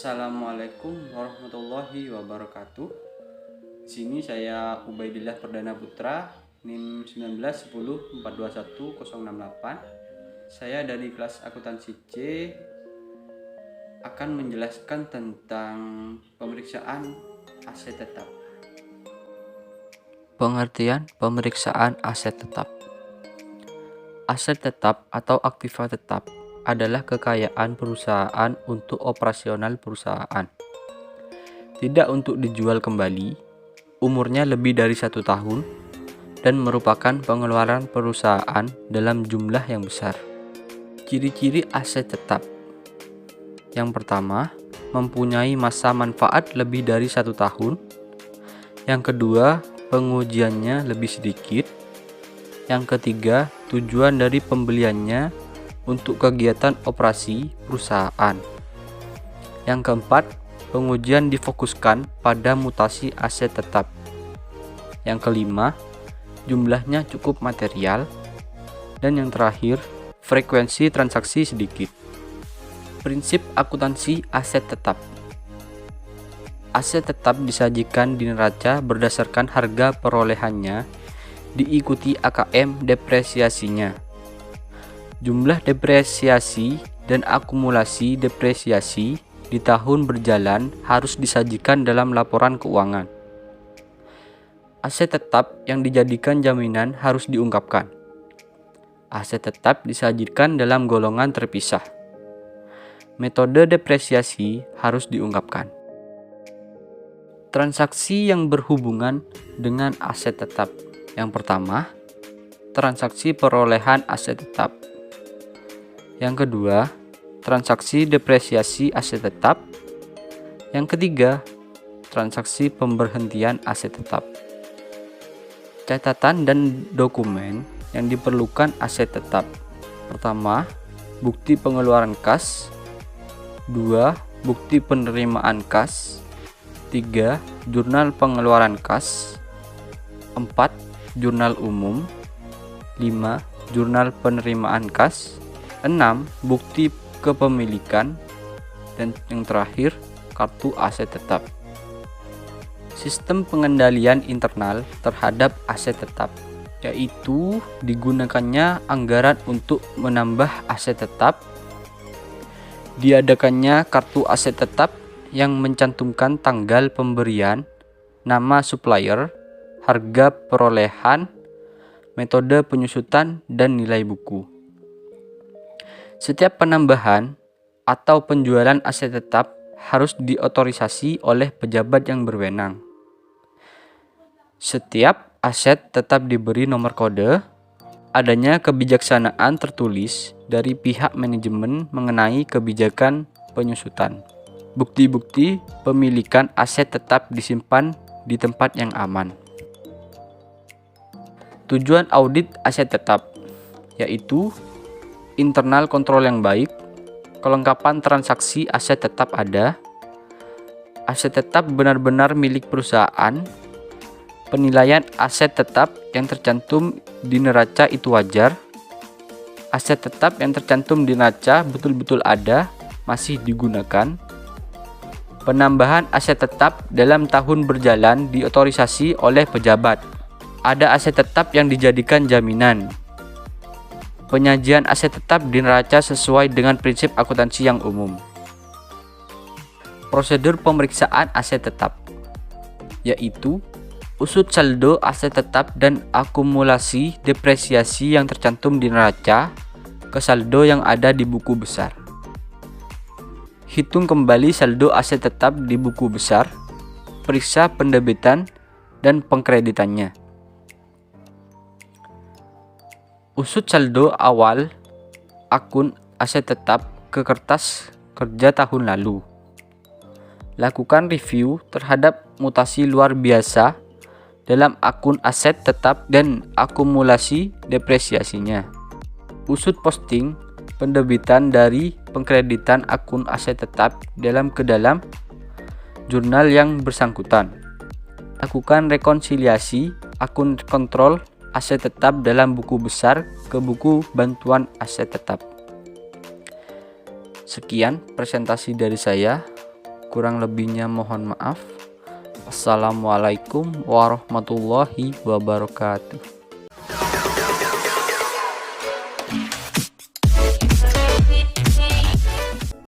Assalamualaikum warahmatullahi wabarakatuh. Di sini saya Ubaidillah Perdana Putra, NIM 1910421068. Saya dari kelas akuntansi C akan menjelaskan tentang pemeriksaan aset tetap. Pengertian pemeriksaan aset tetap. Aset tetap atau aktiva tetap adalah kekayaan perusahaan untuk operasional perusahaan. Tidak untuk dijual kembali, umurnya lebih dari 1 tahun, dan merupakan pengeluaran perusahaan dalam jumlah yang besar. Ciri-ciri aset tetap. Yang pertama, mempunyai masa manfaat lebih dari 1 tahun. Yang kedua, pengujiannya lebih sedikit. Yang ketiga, tujuan dari pembeliannya untuk kegiatan operasi perusahaan. Yang keempat, pengujian difokuskan pada mutasi aset tetap. Yang kelima, jumlahnya cukup material. Dan yang terakhir, frekuensi transaksi sedikit. Prinsip akuntansi aset tetap. Aset tetap disajikan di neraca berdasarkan harga perolehannya, diikuti AKM depresiasinya. Jumlah depresiasi dan akumulasi depresiasi di tahun berjalan harus disajikan dalam laporan keuangan. Aset tetap yang dijadikan jaminan harus diungkapkan. Aset tetap disajikan dalam golongan terpisah. Metode depresiasi harus diungkapkan. Transaksi yang berhubungan dengan aset tetap. Yang pertama, transaksi perolehan aset tetap. Yang kedua, transaksi depresiasi aset tetap. Yang ketiga, transaksi pemberhentian aset tetap. Catatan dan dokumen yang diperlukan aset tetap. Pertama, bukti pengeluaran kas. 2. Bukti penerimaan kas. 3. Jurnal pengeluaran kas. 4. Jurnal umum. 5. Jurnal penerimaan kas. 6. Bukti kepemilikan. Dan yang terakhir, kartu aset tetap. Sistem pengendalian internal terhadap aset tetap, yaitu digunakannya anggaran untuk menambah aset tetap, diadakannya kartu aset tetap yang mencantumkan tanggal pemberian, nama supplier, harga perolehan, metode penyusutan, dan nilai buku. Setiap penambahan atau penjualan aset tetap harus diotorisasi oleh pejabat yang berwenang. Setiap aset tetap diberi nomor kode. Adanya kebijaksanaan tertulis dari pihak manajemen mengenai kebijakan penyusutan. Bukti-bukti pemilikan aset tetap disimpan di tempat yang aman. Tujuan audit aset tetap yaitu internal kontrol yang baik, kelengkapan transaksi aset tetap ada, aset tetap benar-benar milik perusahaan, penilaian aset tetap yang tercantum di neraca itu wajar, aset tetap yang tercantum di neraca betul-betul ada, masih digunakan, penambahan aset tetap dalam tahun berjalan diotorisasi oleh pejabat, ada aset tetap yang dijadikan jaminan. Penyajian aset tetap di neraca sesuai dengan prinsip akuntansi yang umum. Prosedur pemeriksaan aset tetap yaitu usut saldo aset tetap dan akumulasi depresiasi yang tercantum di neraca ke saldo yang ada di buku besar. Hitung kembali saldo aset tetap di buku besar, periksa pendebitan dan pengkreditannya. Usut saldo awal akun aset tetap ke kertas kerja tahun lalu. Lakukan review terhadap mutasi luar biasa dalam akun aset tetap dan akumulasi depresiasinya. Usut posting pendebitan dari pengkreditan akun aset tetap ke dalam jurnal yang bersangkutan. Lakukan rekonsiliasi akun kontrol aset tetap dalam buku besar ke buku bantuan aset tetap. Sekian presentasi dari saya. Kurang lebihnya mohon maaf. Wassalamualaikum warahmatullahi wabarakatuh.